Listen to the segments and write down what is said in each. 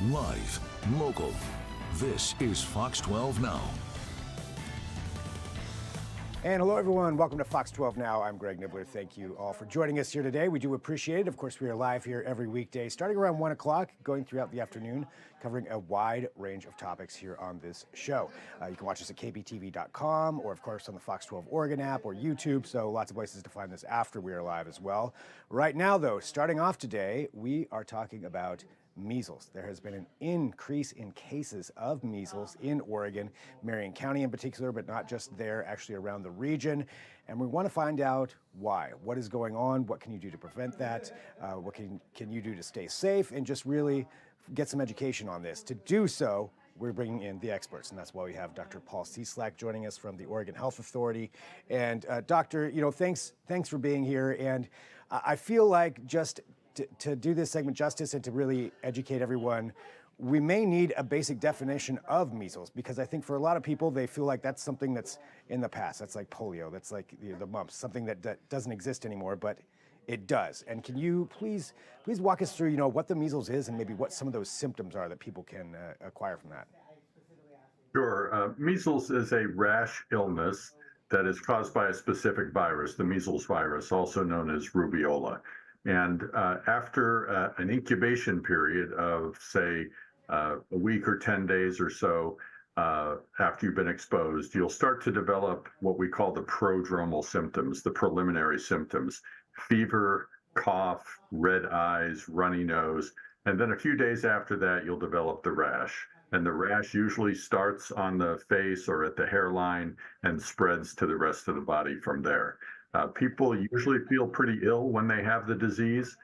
Live, local. This is Fox 12 Now. And hello, everyone. Welcome to Fox 12 Now. I'm Greg Nibbler. Thank you all for joining us here today. We do appreciate it. Of course, we are live here every weekday, starting around 1 o'clock, going throughout the afternoon, covering a wide range of topics here on this show. You can watch us at KPTV.com or, of course, on the Fox 12 Oregon app or YouTube. So lots of places to find this after we are live as well. Right now, though, starting off today, we are talking about measles. There has been an increase in cases of measles in Oregon, Marion County in particular, but not just there, actually around the region. And we want to find out why. What is going on? What can you do to prevent that? What can you do to stay safe and just really get some education on this? To do so, we're bringing in the experts, and that's why we have Dr. Paul Cieslak joining us from the Oregon Health Authority. And Doctor, thanks for being here. And I feel like just to do this segment justice and to really educate everyone, we may need a basic definition of measles, because I think for a lot of people, they feel like that's something that's in the past. That's like polio, that's like the mumps, something that doesn't exist anymore, but it does. And can you please walk us through, what the measles is and maybe what some of those symptoms are that people can acquire from that? Sure. Measles is a rash illness that is caused by a specific virus, the measles virus, also known as rubeola. And after an incubation period of, say, a week or 10 days or so after you've been exposed, you'll start to develop what we call the prodromal symptoms, the preliminary symptoms: fever, cough, red eyes, runny nose. And then a few days after that, you'll develop the rash. And the rash usually starts on the face or at the hairline and spreads to the rest of the body from there. People usually feel pretty ill when they have the disease.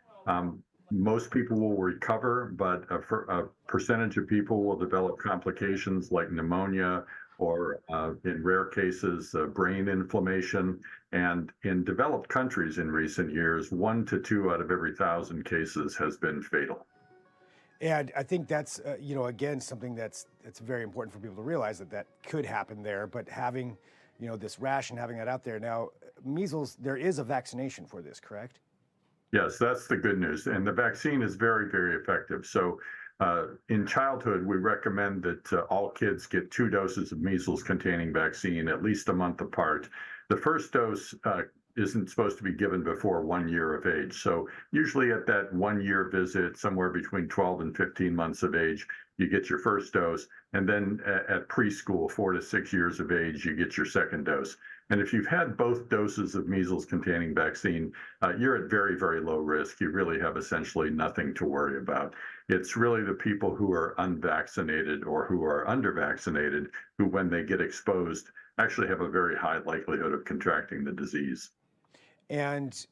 Most people will recover, but a percentage of people will develop complications like pneumonia or, in rare cases, brain inflammation. And in developed countries in recent years, 1 to 2 out of every 1,000 cases has been fatal. And I think that's, again, something that's very important for people to realize that could happen there. But having this rash and having that out there. Now, measles, there is a vaccination for this, correct? Yes, that's the good news. And the vaccine is very, very effective. So in childhood, we recommend that all kids get 2 doses of measles-containing vaccine at least a month apart. The first dose isn't supposed to be given before 1 year of age. So usually at that 1-year visit, somewhere between 12 and 15 months of age, you get your first dose. And then at preschool, 4 to 6 years of age, you get your second dose. And if you've had both doses of measles-containing vaccine, you're at very, very low risk. You really have essentially nothing to worry about. It's really the people who are unvaccinated or who are undervaccinated who, when they get exposed, actually have a very high likelihood of contracting the disease. And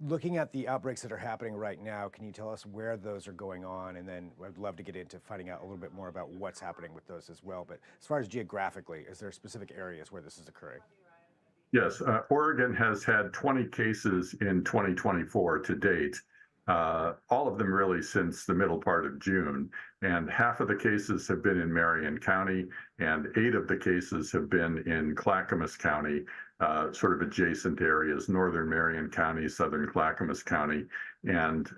looking at the outbreaks that are happening right now, can you tell us where those are going on? And then I'd love to get into finding out a little bit more about what's happening with those as well. But as far as geographically, is there specific areas where this is occurring? Yes, Oregon has had 20 cases in 2024 to date, all of them really since the middle part of June. And half of the cases have been in Marion County, and 8 of the cases have been in Clackamas County, sort of adjacent areas, northern Marion County, southern Clackamas County, and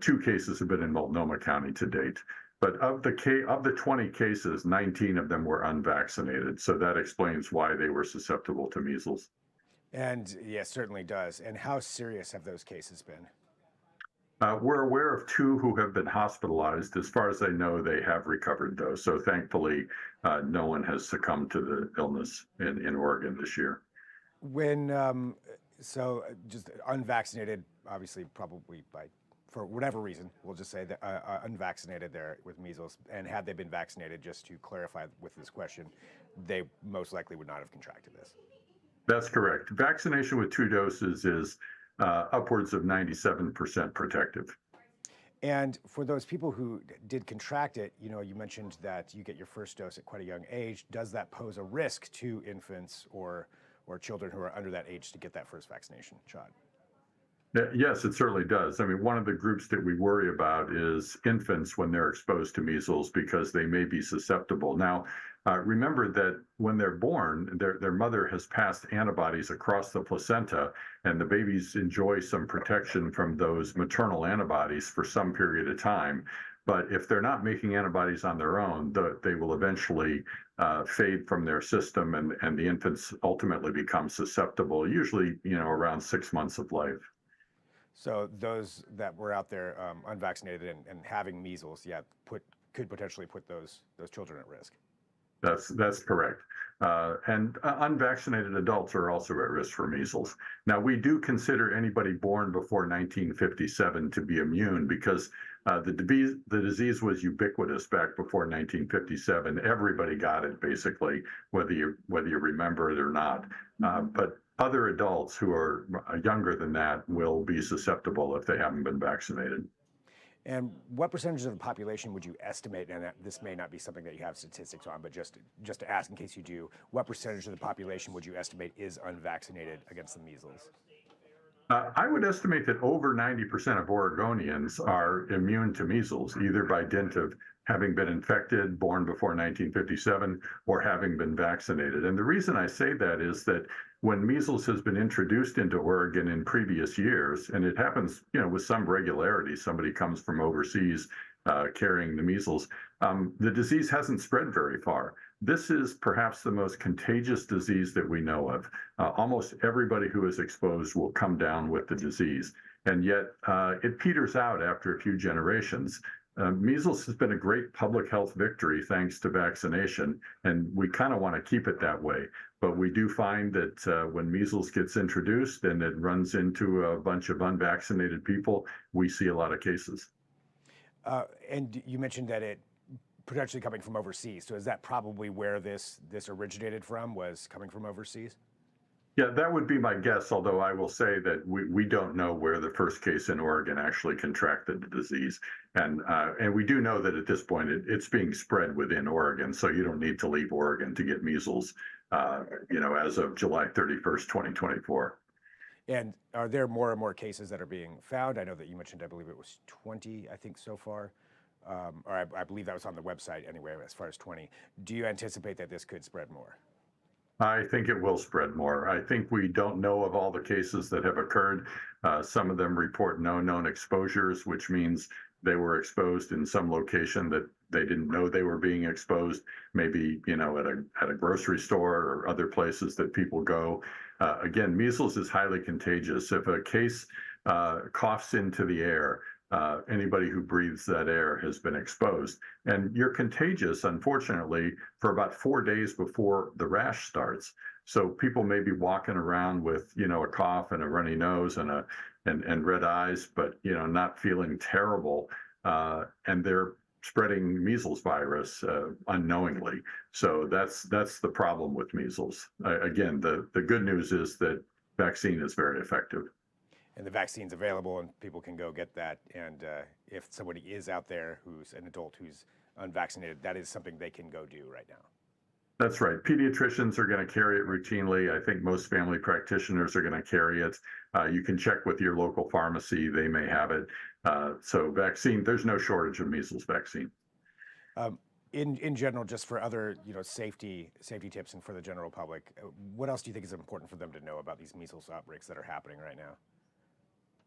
2 cases have been in Multnomah County to date. But of the 20 cases, 19 of them were unvaccinated. So that explains why they were susceptible to measles. And yes, certainly does. And how serious have those cases been? We're aware of 2 who have been hospitalized. As far as I know, they have recovered, though. So thankfully, no one has succumbed to the illness in Oregon this year. So just unvaccinated, obviously, probably for whatever reason, we'll just say that unvaccinated there with measles, and had they been vaccinated, just to clarify with this question, they most likely would not have contracted this. That's correct. Vaccination with 2 doses is upwards of 97% protective. And for those people who did contract it, you mentioned that you get your first dose at quite a young age. Does that pose a risk to infants or children who are under that age to get that first vaccination shot? Yes, it certainly does. I mean, one of the groups that we worry about is infants when they're exposed to measles because they may be susceptible. Now, remember that when they're born, their mother has passed antibodies across the placenta, and the babies enjoy some protection from those maternal antibodies for some period of time. But if they're not making antibodies on their own, they will eventually fade from their system, and the infants ultimately become susceptible, usually, around 6 months of life. So those that were out there unvaccinated and having measles, yeah, could potentially put those children at risk. That's correct. And unvaccinated adults are also at risk for measles. Now, we do consider anybody born before 1957 to be immune because the disease was ubiquitous back before 1957. Everybody got it, basically, whether you remember it or not. But other adults who are younger than that will be susceptible if they haven't been vaccinated. And what percentage of the population would you estimate, and this may not be something that you have statistics on, but just to ask in case you do, what percentage of the population would you estimate is unvaccinated against the measles? I would estimate that over 90% of Oregonians are immune to measles, either by dint of having been infected, born before 1957, or having been vaccinated. And the reason I say that is that when measles has been introduced into Oregon in previous years, and it happens, with some regularity, somebody comes from overseas carrying the measles, the disease hasn't spread very far. This is perhaps the most contagious disease that we know of. Almost everybody who is exposed will come down with the disease, and yet it peters out after a few generations. Measles has been a great public health victory thanks to vaccination, and we kind of want to keep it that way. But we do find that when measles gets introduced and it runs into a bunch of unvaccinated people, we see a lot of cases. And you mentioned that it potentially coming from overseas. So is that probably where this originated from, was coming from overseas? Yeah, that would be my guess, although I will say that we don't know where the first case in Oregon actually contracted the disease. And we do know that at this point it's being spread within Oregon, so you don't need to leave Oregon to get measles, as of July 31st, 2024. And are there more and more cases that are being found? I know that you mentioned, I believe it was 20, I think, so far. Or I believe that was on the website anyway, as far as 20. Do you anticipate that this could spread more? I think it will spread more. I think we don't know of all the cases that have occurred. Some of them report no known exposures, which means they were exposed in some location that they didn't know they were being exposed, maybe, at a grocery store or other places that people go. Again, measles is highly contagious. If a case coughs into the air, anybody who breathes that air has been exposed. And you're contagious, unfortunately, for about 4 days before the rash starts. So people may be walking around with, a cough and a runny nose and red eyes, but, not feeling terrible. And they're spreading measles virus unknowingly. So that's the problem with measles. Again, the good news is that vaccine is very effective. And the vaccine's available and people can go get that. And if somebody is out there who's an adult who's unvaccinated, that is something they can go do right now. That's right. Pediatricians are going to carry it routinely. I think most family practitioners are going to carry it. You can check with your local pharmacy. They may have it. So vaccine, there's no shortage of measles vaccine. In general, just for other safety tips and for the general public, what else do you think is important for them to know about these measles outbreaks that are happening right now?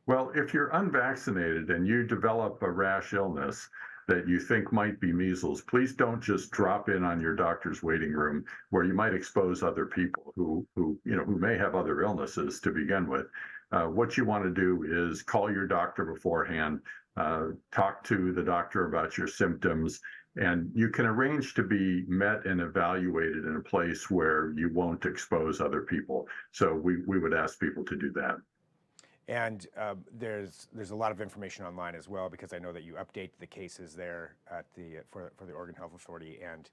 Well, if you're unvaccinated and you develop a rash illness that you think might be measles, please don't just drop in on your doctor's waiting room where you might expose other people who may have other illnesses to begin with. What you want to do is call your doctor beforehand, talk to the doctor about your symptoms, and you can arrange to be met and evaluated in a place where you won't expose other people. So we would ask people to do that. And there's a lot of information online as well, because I know that you update the cases there at for the Oregon Health Authority, and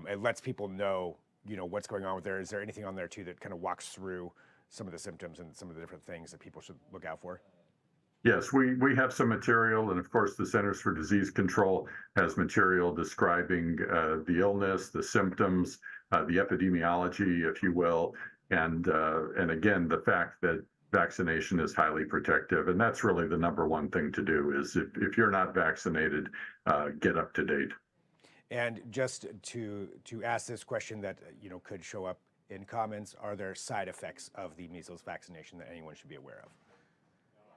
it lets people know what's going on with there. Is there anything on there too that kind of walks through some of the symptoms and some of the different things that people should look out for? Yes, we have some material, and of course the Centers for Disease Control has material describing the illness, the symptoms, the epidemiology, if you will, and again, the fact that vaccination is highly protective. And that's really the number one thing to do is if you're not vaccinated, get up to date. And just to ask this question that could show up in comments, are there side effects of the measles vaccination that anyone should be aware of?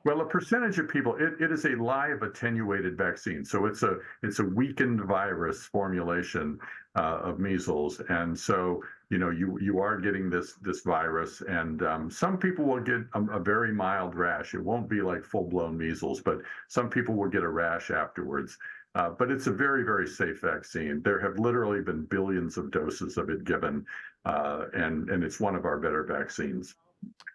Well, a percentage of people, it is a live attenuated vaccine. So it's a weakened virus formulation of measles. And so, you are getting this virus, and some people will get a very mild rash. It won't be like full-blown measles, but some people will get a rash afterwards. But it's a very, very safe vaccine. There have literally been billions of doses of it given, and it's one of our better vaccines.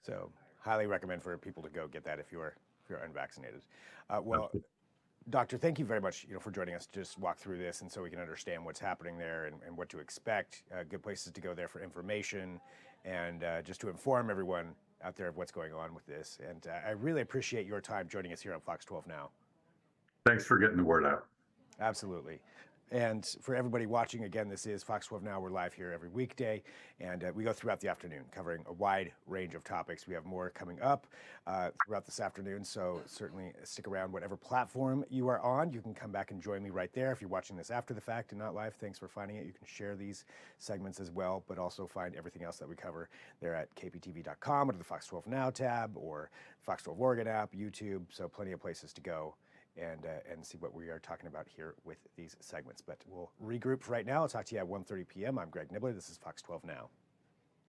So highly recommend for people to go get that if you're unvaccinated. Well, Doctor, thank you very much, for joining us to just walk through this, and so we can understand what's happening there and what to expect. Good places to go there for information, and just to inform everyone out there of what's going on with this. And I really appreciate your time joining us here on Fox 12 Now. Thanks for getting the word out. Absolutely. And for everybody watching, again, this is Fox 12 Now. We're live here every weekday, and we go throughout the afternoon covering a wide range of topics. We have more coming up throughout this afternoon, so certainly stick around. Whatever platform you are on, you can come back and join me right there. If you're watching this after the fact and not live, thanks for finding it. You can share these segments as well, but also find everything else that we cover there at kptv.com under the Fox 12 Now tab or Fox 12 Oregon app, YouTube, so plenty of places to go and see what we are talking about here with these segments. But we'll regroup for right now. I'll talk to you at 1:30 p.m. I'm Greg Nibbler. This is Fox 12 Now.